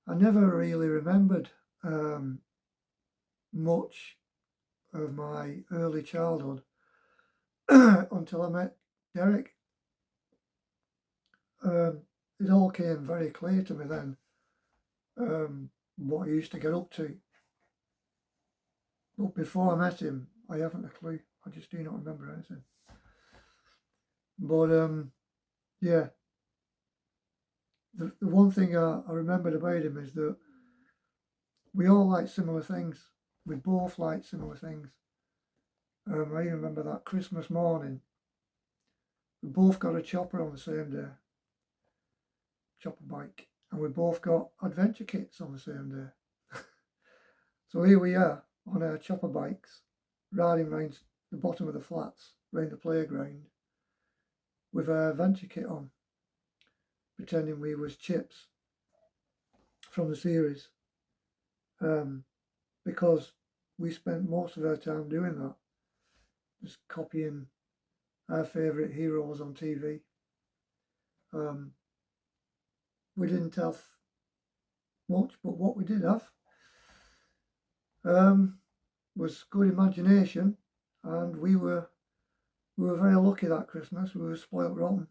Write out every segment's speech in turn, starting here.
I never really remembered much of my early childhood until I met Derek. It all came very clear to me then, what I used to get up to. But before I met him, I haven't a clue. I just do not remember anything. But yeah, the one thing I remembered about him is that we all like similar things. We both like similar things. I even remember that Christmas morning, we both got a chopper on the same day, chopper bike, and we both got adventure kits on the same day. So here we are on our chopper bikes, riding around the bottom of the flats, around the playground, with our adventure kit on, pretending we was Chips from the series, because we spent most of our time doing that, just copying our favourite heroes on TV. We didn't have much, but what we did have was good imagination, and we were very lucky that Christmas. We were spoilt rotten.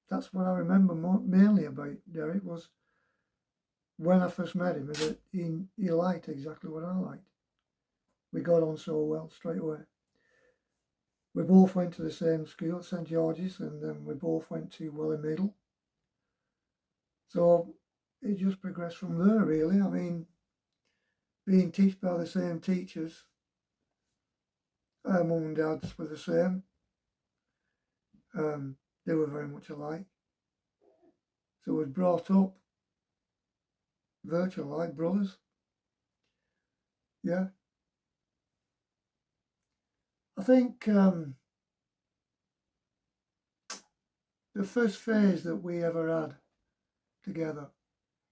That's what I remember mainly about Derek, was when I first met him, that he liked exactly what I liked. We got on so well straight away. We both went to the same school, St George's, and then we both went to Welling Middle. So it just progressed from there, really. I mean, being taught by the same teachers, our mum and dads were the same. They were very much alike. So we were brought up virtually like brothers. Yeah. I think the first phase that we ever had together,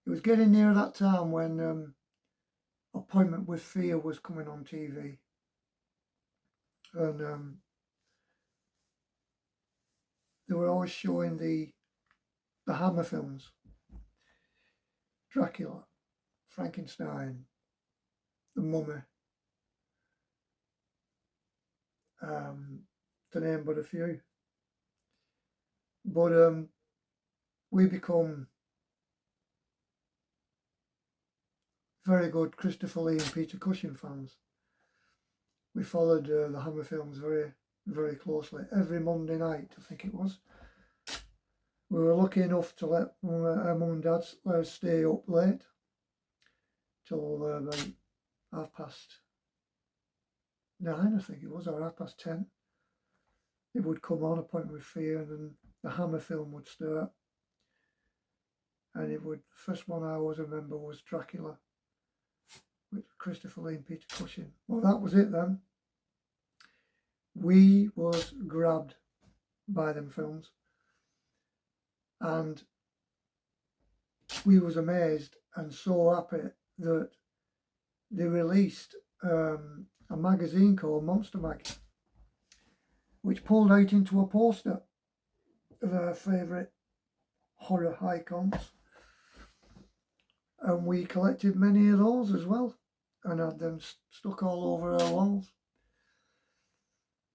it was getting near that time when Appointment with Fear was coming on TV, and they were always showing the Hammer films, Dracula, Frankenstein, The Mummy, to name but a few. But we become very good Christopher Lee and Peter Cushing fans. We followed the Hammer films very, very closely. Every Monday night, I think it was. We were lucky enough to let our mum and dad let us stay up late till about 9:30, I think it was, or 10:30. It would come on, Appointment with Fear, and then the Hammer film would start. And it would, the first one I always remember was Dracula with Christopher Lee and Peter Cushing. Well, that was it then. We was grabbed by them films, and we was amazed and so happy that they released a magazine called Monster Mag, which pulled out into a poster of our favourite horror icons, and we collected many of those as well and had them stuck all over our walls.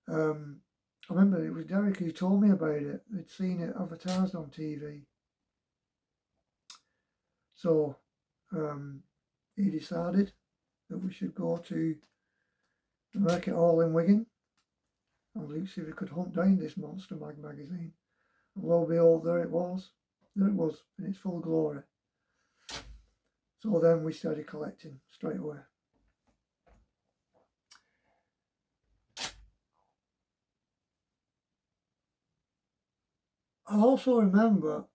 I remember it was Derek who told me about it. They'd seen it advertised on TV. So he decided that we should go to the Market Hall in Wigan and see if we could hunt down this Monster Mag magazine. And lo and behold, there it was. There it was in its full glory. So then we started collecting straight away. I also remember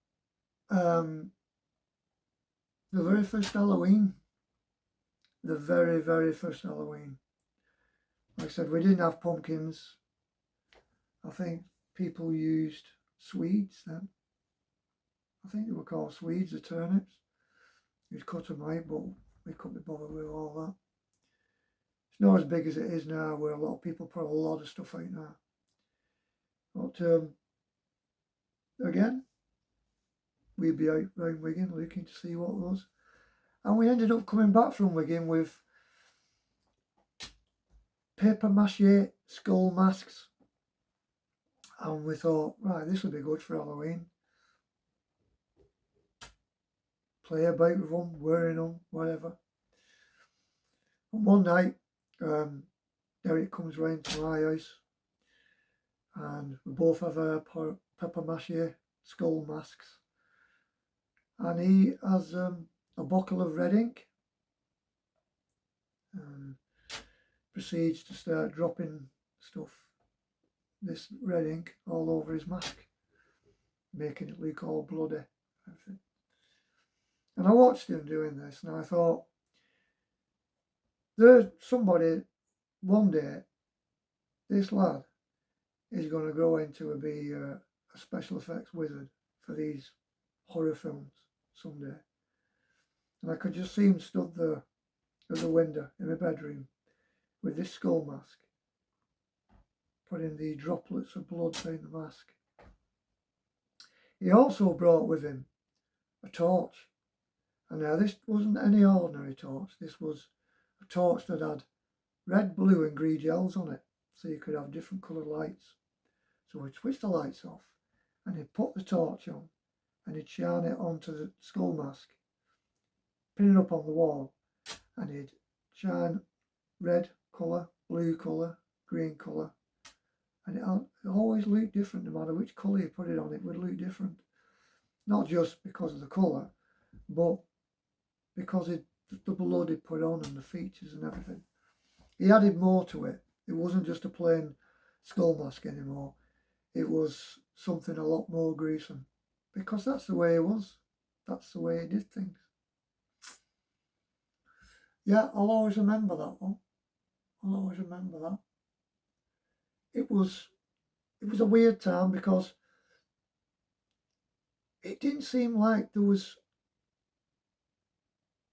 the very first Halloween. The very, very first Halloween. Like I said, we didn't have pumpkins. I think people used Swedes then. I think they were called Swedes, the turnips. You'd cut them out, but we couldn't be bothered with all that. It's not as big as it is now, where a lot of people put a lot of stuff out now. But again, we'd be out round Wigan looking to see what it was. And we ended up coming back from Wigan with paper mache skull masks. And we thought, right, this will be good for Halloween. Play about with them, wearing them, whatever. And one night, Derek comes round to my house and we both have our paper mache skull masks. And he has a bottle of red ink and proceeds to start dropping stuff, this red ink, all over his mask, making it look all bloody. And I watched him doing this and I thought, there's somebody, one day, this lad is going to grow into be a special effects wizard for these horror films someday. And I could just see him stood there at the window in my bedroom with this skull mask, putting the droplets of blood down the mask. He also brought with him a torch. And now this wasn't any ordinary torch. This was a torch that had red, blue and green gels on it, so you could have different coloured lights. So we'd switch the lights off and he'd put the torch on and he'd shine it onto the skull mask, pin it up on the wall, and he'd shine red colour, blue colour, green colour, and it always looked different. No matter which colour you put it on, it would look different. Not just because of the colour, but because the blood he put on and the features and everything. He added more to it. It wasn't just a plain skull mask anymore. It was something a lot more gruesome, because that's the way he was. That's the way he did things. Yeah, I'll always remember that one. I'll always remember that. It was a weird time because it didn't seem like there was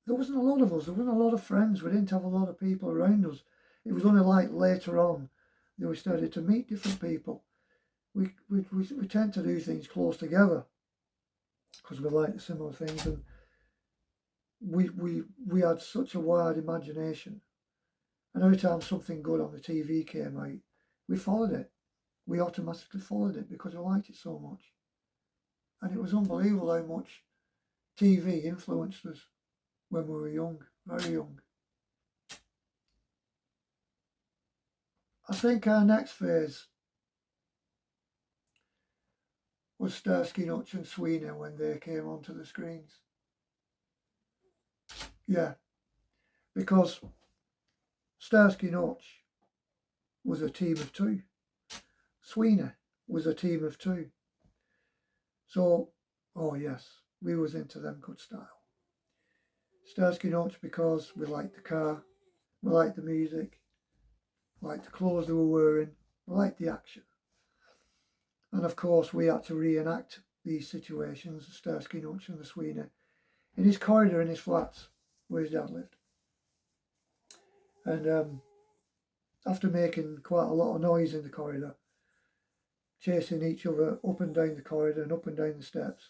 there wasn't a lot of us. There wasn't a lot of friends. We didn't have a lot of people around us. It was only like later on that we started to meet different people. We tend to do things close together because we like similar things, and we had such a wide imagination. And every time something good on the TV came out, we followed it. We automatically followed it because we liked it so much. And it was unbelievable how much TV influenced us when we were young, very young. I think our next phase was Starsky Hutch and Sweeney when they came onto the screens. Yeah, because Starsky Hutch was a team of two. Sweeney was a team of two. So, oh yes, we was into them good style. Starsky Hutch because we liked the car, we liked the music, we liked the clothes they were wearing, we liked the action. And of course we had to reenact these situations, Starsky Hutch and the Sweeney, in his corridor in his flats where his dad lived. And after making quite a lot of noise in the corridor, chasing each other up and down the corridor and up and down the steps,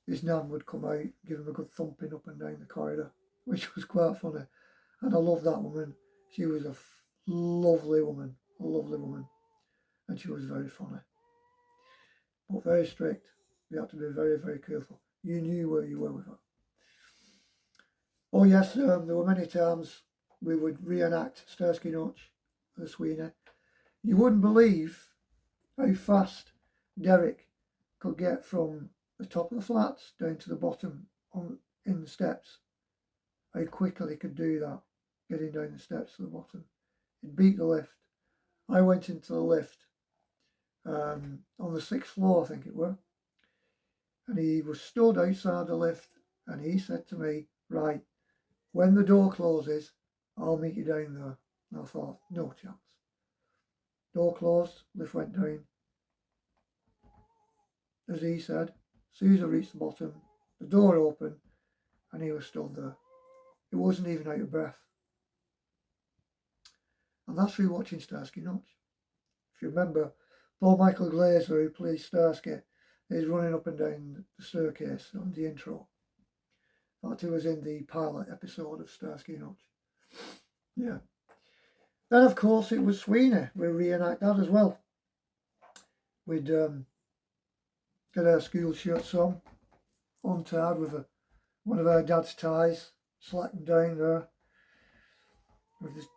his nan would come out, give him a good thumping up and down the corridor, which was quite funny. And I love that woman. She was a lovely woman, and she was very funny, but very strict. You had to be very, very careful. You knew where you were with her. Oh yes, there were many times we would reenact Starsky Hutch, the Sweeney. You wouldn't believe how fast Derek could get from the top of the flats down to the bottom in the steps. How quickly he could do that, getting down the steps to the bottom. He'd beat the lift. I went into the lift on the 6th floor, I think it were, and he was stood outside the lift, and he said to me, right, when the door closes, I'll meet you down there. And I thought, no chance. Door closed, lift went down. As he said, as soon as I reached the bottom, the door opened, and he was stood there. He wasn't even out of breath. And that's through watching Starsky Hutch. If you remember, Paul Michael Glaser, who plays Starsky, is running up and down the staircase on the intro. In fact, he was in the pilot episode of Starsky Hutch. Yeah. Then, of course, it was Sweeney. We reenact that as well. We'd get our school shirts on, untied with one of our dad's ties, slacking down there, with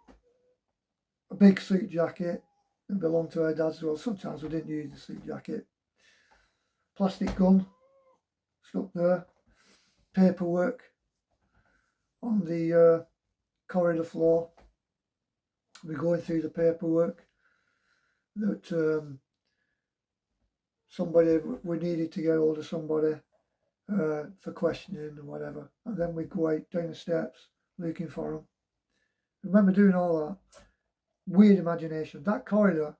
a big suit jacket that belonged to our dad's as well. Sometimes we didn't use the suit jacket. Plastic gun stuck there, paperwork on the corridor floor. We're going through the paperwork that we needed to get hold of somebody for questioning or whatever, and then we'd go out down the steps looking for them. I remember doing all that. Weird imagination. That corridor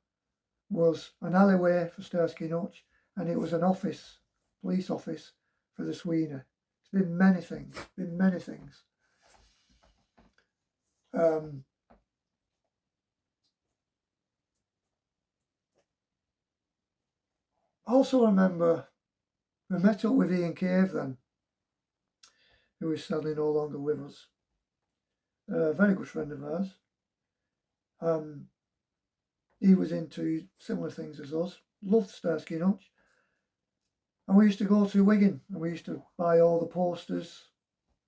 was an alleyway for Starsky Hutch, and it was an office, police office for the Sweeney. It's been many things. I also remember we met up with Ian Cave then, who is sadly no longer with us. A very good friend of ours. He was into similar things as us, loved Starsky Hutch. And we used to go to Wigan and we used to buy all the posters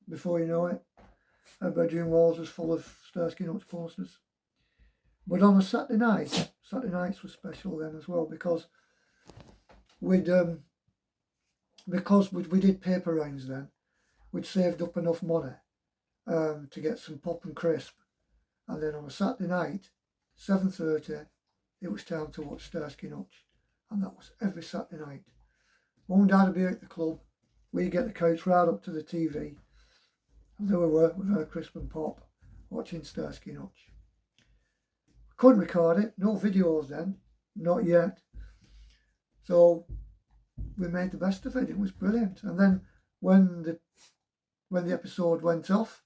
before you know it. Our bedroom walls was full of Starsky Hutch posters. But on a Saturday nights were special then as well because we did paper rounds then. We'd saved up enough money to get some pop and crisp. And then on a Saturday night, 7:30, it was time to watch Starsky Hutch. And that was every Saturday night. Mum and Dad would be at the club. We'd get the couch right up to the TV. And there we were with our crisp and pop, watching Starsky Hutch. Couldn't record it, no videos then, not yet. So we made the best of it. It was brilliant. And then when the when the episode went off,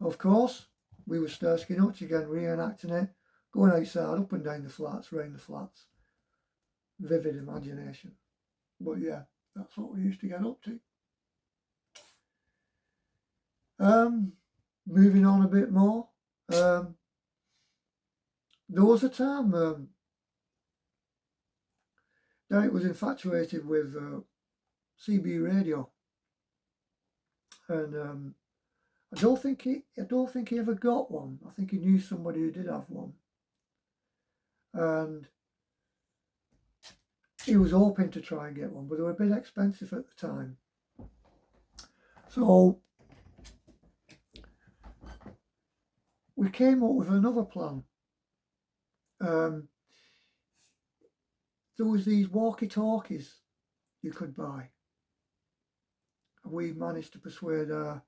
of course, we were Starsky Hutch again, reenacting it, going outside, up and down the flats, round the flats. Vivid imagination. But yeah, that's what we used to get up to. Moving on a bit more. There was a time Derek was infatuated with CB radio, and I don't think he ever got one. I think he knew somebody who did have one, and he was hoping to try and get one, but they were a bit expensive at the time. So we came up with another plan. There was these walkie-talkies you could buy. We managed to persuade our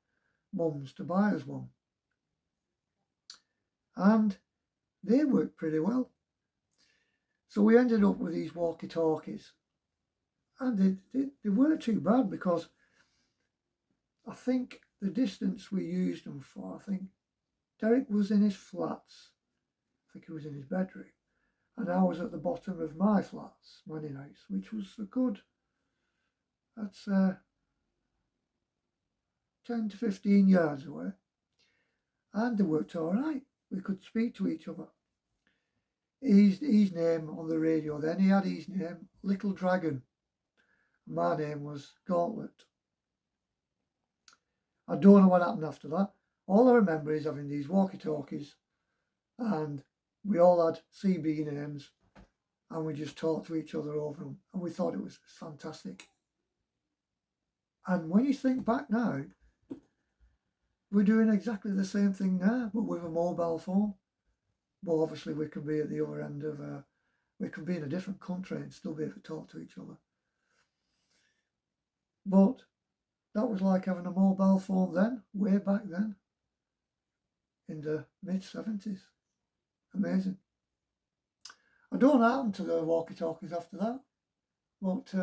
mums to buy us one. And they worked pretty well. So we ended up with these walkie-talkies. And they weren't too bad, because I think the distance we used them for, I think Derek was in his flats. I think he was in his bedroom. And I was at the bottom of my flats, Manning House, which was a good, that's 10 to 15 yards away. And they worked all right. We could speak to each other. His name on the radio then, he had his name, Little Dragon. My name was Gauntlet. I don't know what happened after that. All I remember is having these walkie-talkies, and we all had CB names, and we just talked to each other over them, and we thought it was fantastic. And when you think back now, we're doing exactly the same thing now, but with a mobile phone. Well, obviously we can be at the other end of, we can be in a different country and still be able to talk to each other. But that was like having a mobile phone then, way back then, in the mid-70s. Amazing. I don't know what happened to the walkie-talkies after that, but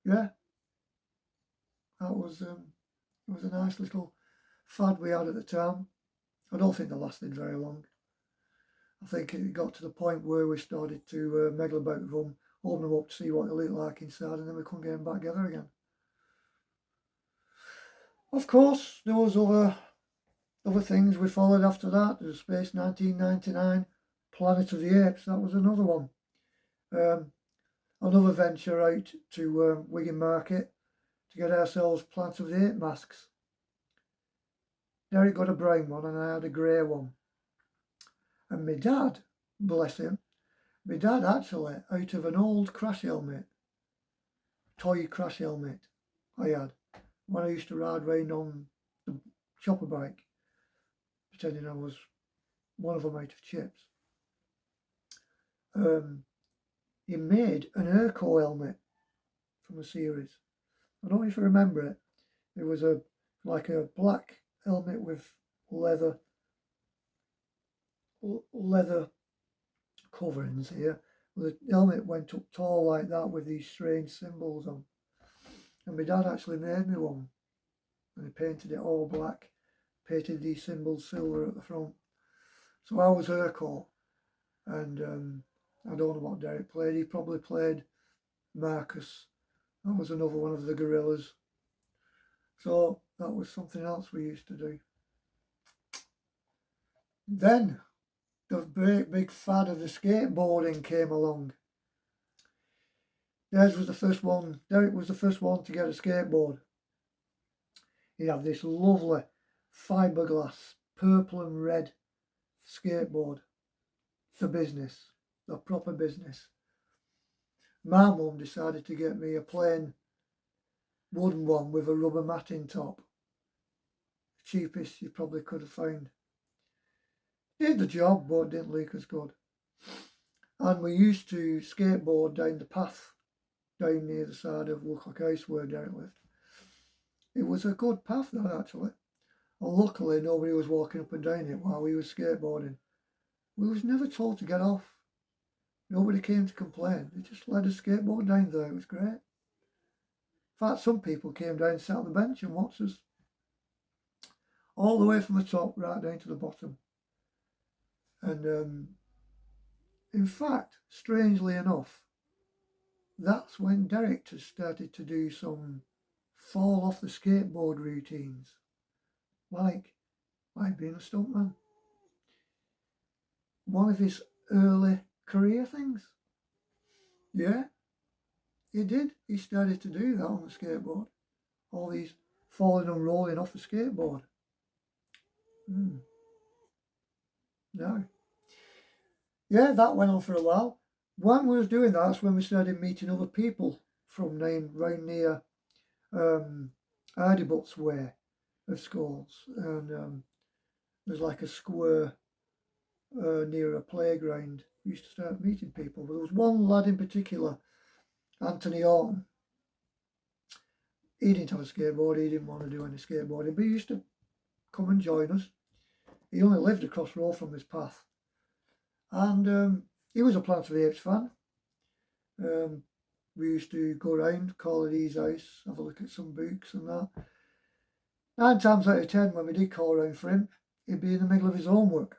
yeah, that was it was a nice little fad we had at the time. I don't think they lasted very long. I think it got to the point where we started to meddle about with them, open them up to see what they looked like inside, and then we couldn't get them back together again. Of course, there was other things we followed after that. There was Space 1999, Planet of the Apes, that was another one. Another venture out to Wigan Market to get ourselves Planet of the Apes masks. Derek got a brown one and I had a grey one. And my dad, bless him, my dad actually, out of an old crash helmet, toy crash helmet I had, when I used to ride round on the chopper bike, pretending I was one of them out of chips. He made an Urco helmet from a series. I don't know if you remember it. It was like a black helmet with leather coverings here. The helmet went up tall like that with these strange symbols on. And my dad actually made me one. And he painted it all black, painted these symbols silver at the front. So I was Urco. And I don't know what Derek played. He probably played Marcus. That was another one of the gorillas. So that was something else we used to do. Then the great big fad of the skateboarding came along. Derek was the first one to get a skateboard. He had this lovely fiberglass purple and red skateboard. The business, the proper business. My mum decided to get me a plain wooden one with a rubber matting top. Cheapest you probably could have found. Did the job, but didn't look as good. And we used to skateboard down the path down near the side of Woodcock House where Derek lived. It was a good path, that actually. And luckily nobody was walking up and down it while we were skateboarding. We was never told to get off. Nobody came to complain. They just let us skateboard down there. It was great. In fact, some people came down and sat on the bench and watched us. All the way from the top right down to the bottom. And in fact, strangely enough, that's when Derek has started to do some fall off the skateboard routines, like being a stuntman. One of his early career things. Yeah, he did. He started to do that on the skateboard. All these falling and rolling off the skateboard. No. Yeah, that went on for a while. When we was doing that, that's when we started meeting other people from round near Ardibut's way of schools. And there's like a square near a playground. We used to start meeting people. But there was one lad in particular, Anthony Orton. He didn't have a skateboard. He didn't want to do any skateboarding, but he used to come and join us. He only lived across the road from this path. And he was a Planet of the Apes fan. We used to go around, call at his house, have a look at some books and that. 9 times out of 10, when we did call around for him, he'd be in the middle of his homework.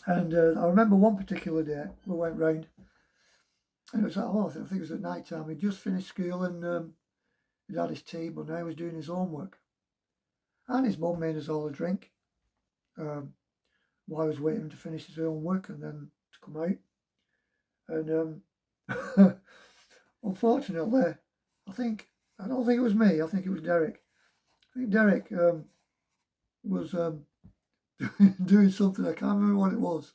And I remember one particular day, we went round, and it was I think it was at night time. He'd just finished school and he'd had his tea, but now he was doing his homework. And his mum made us all a drink while I was waiting to finish his homework and then to come out. And unfortunately, I don't think it was me, I think it was Derek. I think Derek was doing something, I can't remember what it was,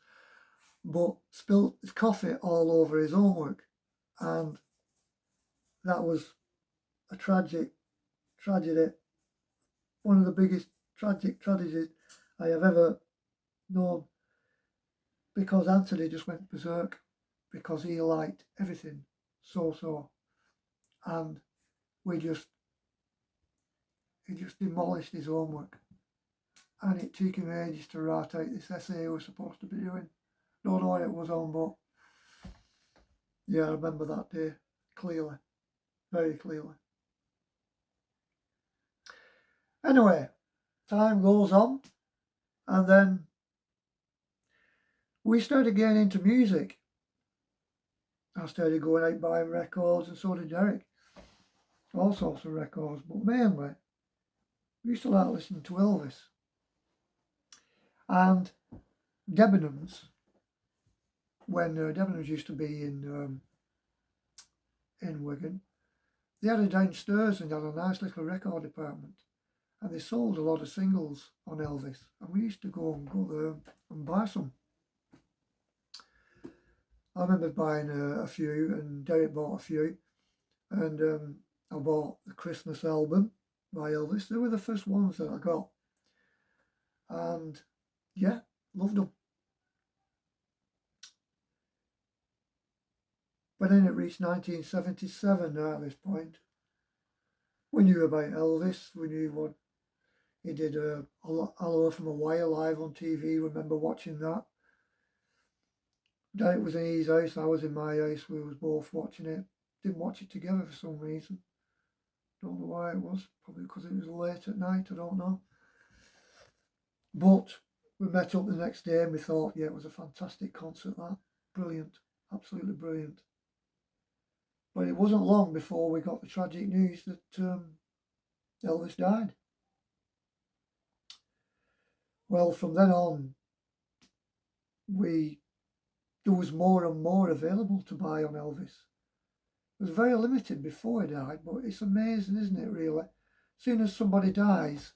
but spilled his coffee all over his homework. And that was a tragedy, one of the biggest tragic tragedies I have ever known, because Anthony just went berserk because he liked everything so, and he just demolished his homework, and it took him ages to write out this essay he was supposed to be doing. Don't know what it was on, but yeah, I remember that day clearly, very clearly. Anyway, time goes on, and then we started getting into music. I started going out buying records, and so did Derek. All sorts of records, but mainly we used to like listening to Elvis. And Debenhams, when Debenhams used to be in Wigan, they had a downstairs and had a nice little record department, and they sold a lot of singles on Elvis, and we used to go there and buy some. I remember buying a few, and Derek bought a few, and I bought the Christmas album by Elvis. They were the first ones that I got, and yeah, loved them. But then it reached 1977 now at this point. We knew about Elvis, we knew what he did. Hello from a Wire live on TV, remember watching that. Derek was in his house, I was in my house, we was both watching it. Didn't watch it together for some reason. Don't know why it was, probably because it was late at night, I don't know. But we met up the next day and we thought, yeah, it was a fantastic concert, that. Brilliant, absolutely brilliant. But it wasn't long before we got the tragic news that Elvis died. Well, from then on, there was more and more available to buy on Elvis. It was very limited before he died, but it's amazing, isn't it, really? As soon as somebody dies,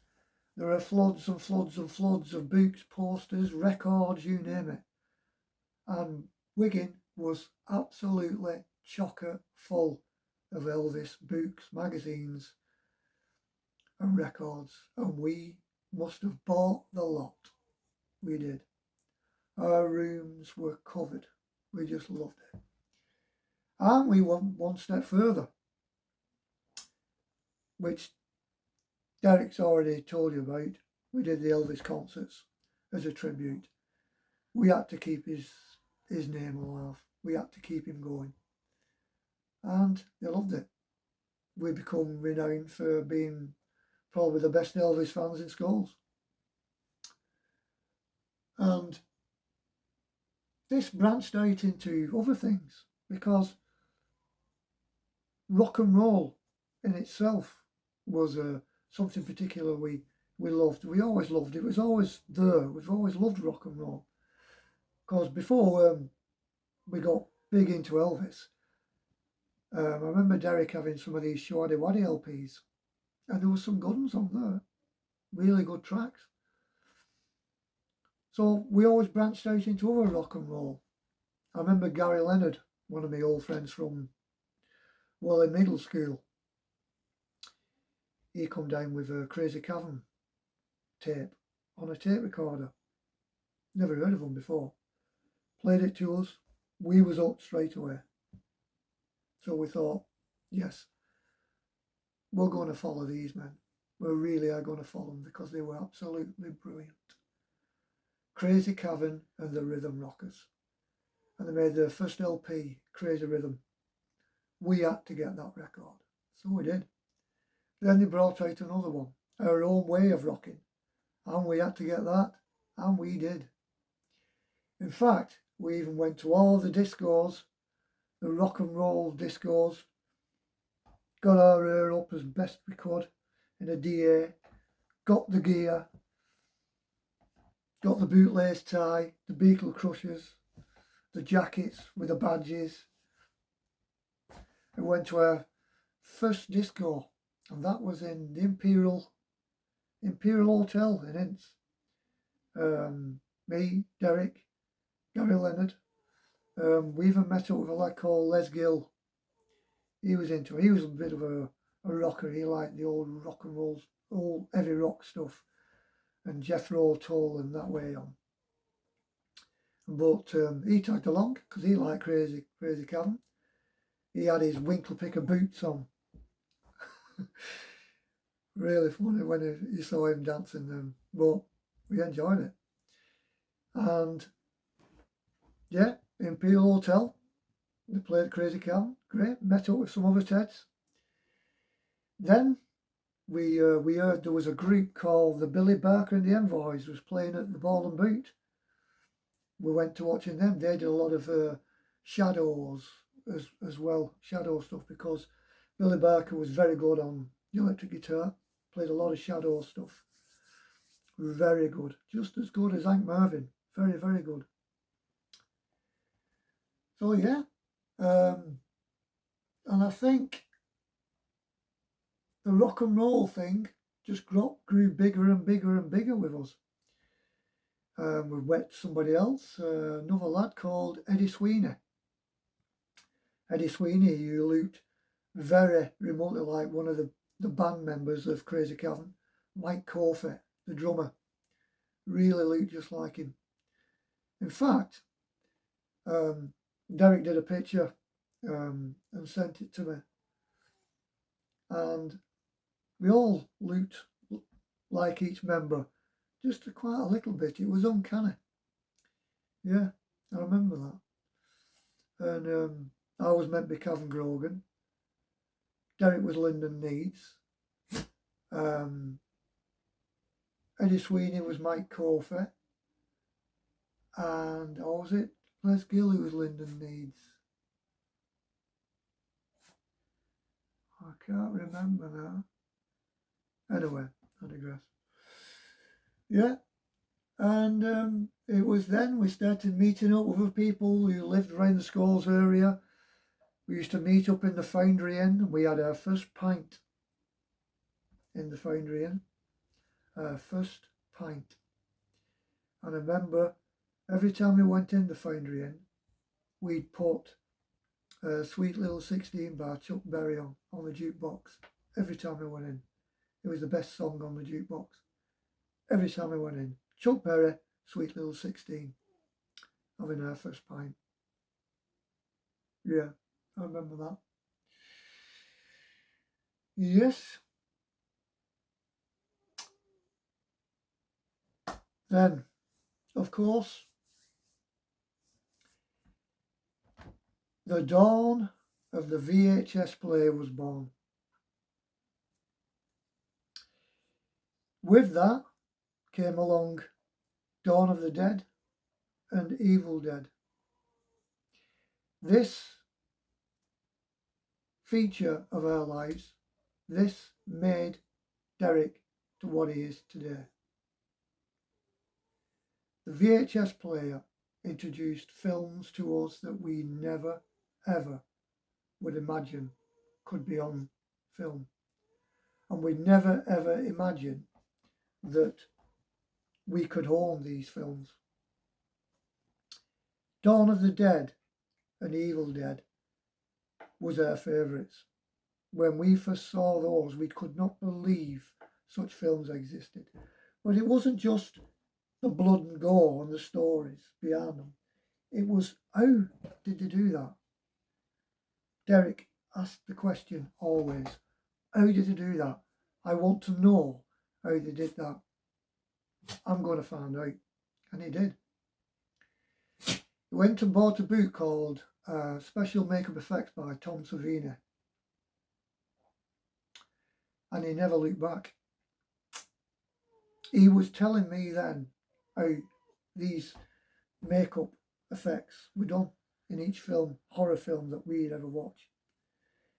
there are floods and floods and floods of books, posters, records, you name it. And Wigan was absolutely chocker full of Elvis books, magazines and records, and we must have bought the lot. We did. Our rooms were covered. We just loved it. And we went one step further, which Derek's already told you about. We did the Elvis concerts as a tribute. We had to keep his name alive. We had to keep him going. And they loved it. we become renowned for being probably the best Elvis fans in schools. And this branched out into other things because rock and roll in itself was something particular we loved. We always loved it. It was always there. We've always loved rock and roll. Because before we got big into Elvis, I remember Derek having some of these Showaddy Waddy LPs, and there was some good ones on there, really good tracks. So we always branched out into other rock and roll. I remember Gary Leonard, one of my old friends from Whalley Middle School. He come down with a Crazy Cavern tape on a tape recorder. Never heard of them before. Played it to us. We was up straight away. So we thought, yes, we're going to follow these men. We really are going to follow them because they were absolutely brilliant. Crazy Cavern and the Rhythm Rockers. And they made their first LP, Crazy Rhythm. We had to get that record. So we did. Then they brought out another one, Our Own Way of Rocking. And we had to get that. And we did. In fact, we even went to all the discos, the rock and roll discos, got our hair up as best we could in a DA, got the gear, got the bootlace tie, the beetle crushers, the jackets with the badges, and went to our first disco, and that was in the Imperial Hotel in Ince. Me, Derek, Gary Leonard. We even met up with a lad called Les Gill. He was into it. He was a bit of a rocker. He liked the old rock and roll, old heavy rock stuff, and Jethro Tull and that way on. But he tagged along because he liked Crazy Cavern. He had his Winklepicker boots on. Really funny when you saw him dancing, but we enjoyed it. And yeah, Imperial Hotel, they played Crazy Cavern, great, met up with some other Teds. Then we heard there was a group called the Billy Barker and the Envoys was playing at the Ball and Boot. We went to watching them. They did a lot of shadows as well, shadow stuff, because Billy Barker was very good on the electric guitar, played a lot of shadow stuff. Very good, just as good as Hank Marvin, very, very good. So yeah, and I think the rock and roll thing just grew bigger and bigger and bigger with us. We met somebody else, another lad called Eddie Sweeney. Eddie Sweeney, who looked very remotely like one of the band members of Crazy Cavern, Mike Coffey, the drummer, really looked just like him. In fact, Derek did a picture and sent it to me, and we all looked like each member, just quite a little bit. It was uncanny. Yeah, I remember that. And I was meant to be Kevin Grogan. Derek was Lyndon Needs. Eddie Sweeney was Mike Coffey. And how was it? Les Gill, who was Lyndon Needs. I can't remember now. Anyway, I digress. Yeah, and it was then we started meeting up with other people who lived around the Scholes area. We used to meet up in the Foundry Inn, and we had our first pint in the Foundry Inn. Our first pint. And I remember every time we went in the Foundry Inn, we'd put Sweet Little 16 by Chuck Berry on the jukebox. Every time we went in. It was the best song on the jukebox. Every time we went in. Chuck Berry, Sweet Little 16. Having our first pint. Yeah, I remember that. Yes. Then, of course, the dawn of the VHS player was born. With that came along Dawn of the Dead and Evil Dead. This feature of our lives, this made Derek to what he is today. The VHS player introduced films to us that we never, ever would imagine could be on film. And we never, ever imagined that we could own these films. Dawn of the Dead and Evil Dead was our favourites. When we first saw those, we could not believe such films existed. But it wasn't just the blood and gore and the stories behind them. It was, how did they do that? Derek asked the question always, how did they do that? I want to know how they did that. I'm going to find out. And he did. He went and bought a book called Special Makeup Effects by Tom Savini. And he never looked back. He was telling me then how these makeup effects were done in each film, horror film that we'd ever watched.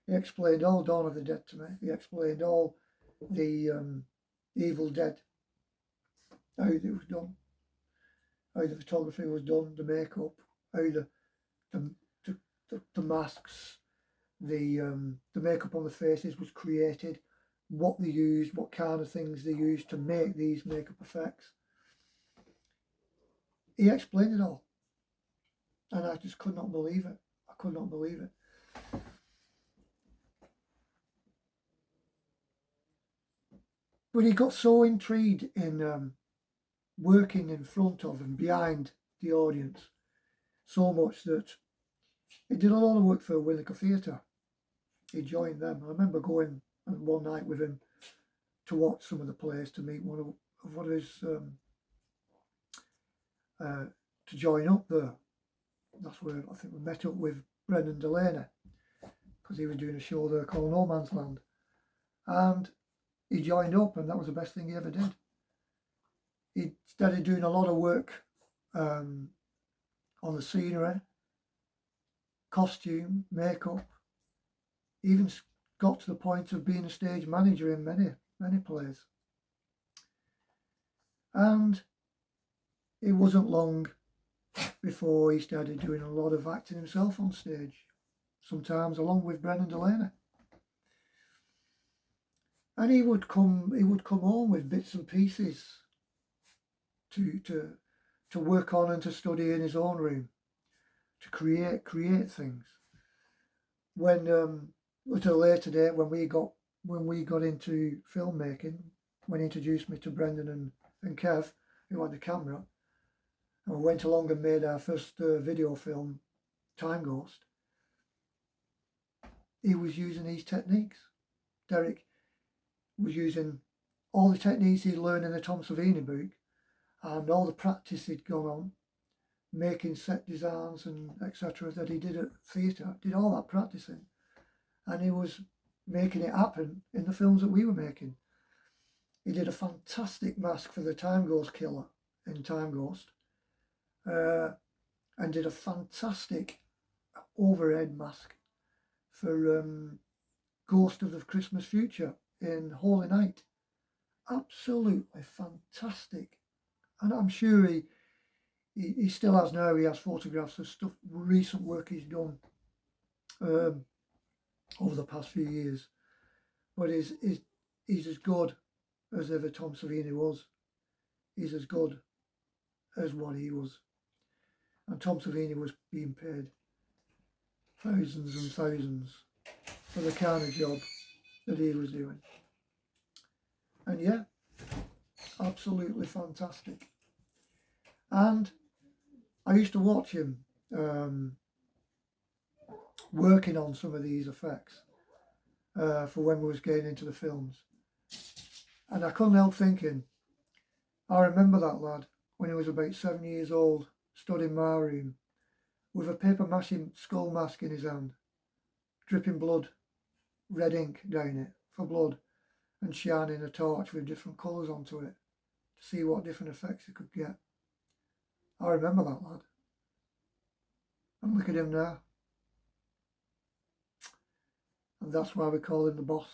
He explained all Dawn of the Dead to me. He explained all the Evil Dead, how it was done, how the photography was done, the makeup, how the masks, the makeup on the faces was created, what they used, what kind of things they used to make these makeup effects. He explained it all. And I just could not believe it. I could not believe it. But he got so intrigued in working in front of and behind the audience, so much that he did a lot of work for Willica Theatre. He joined them. I remember going one night with him to watch some of the plays, to meet one of his, to join up there. That's where I think we met up with Brendan Delaney, because he was doing a show there called No Man's Land. And he joined up, and that was the best thing he ever did. He started doing a lot of work on the scenery, costume, makeup. He even got to the point of being a stage manager in many plays. And it wasn't long before he started doing a lot of acting himself on stage, sometimes along with Brendan Delaney. And he would come home with bits and pieces to work on and to study in his own room, to create things. When at a later date, when we got into filmmaking, when he introduced me to Brendan and Kev, who had the camera, and we went along and made our first video film, Time Ghost, he was using these techniques. Derek was using all the techniques he'd learned in the Tom Savini book and all the practice he'd gone on, making set designs and etc. that he did at theatre, did all that practicing. And he was making it happen in the films that we were making. He did a fantastic mask for the Time Ghost killer in Time Ghost, and did a fantastic overhead mask for Ghost of the Christmas Future in Holy Night. Absolutely fantastic. And I'm sure he still has now. He has photographs of stuff, recent work he's done over the past few years. But he's as good as ever Tom Savini was. He's as good as what he was. And Tom Savini was being paid thousands and thousands for the kind of job that he was doing. And yeah, absolutely fantastic. And I used to watch him working on some of these effects for when we was getting into the films. And I couldn't help thinking, I remember that lad when he was about 7 years old, stood in my room with a paper mache skull mask in his hand, dripping blood, red ink down it for blood, and shining a torch with different colours onto it to see what different effects it could get. I remember that lad. And look at him now. And that's why we call him the boss.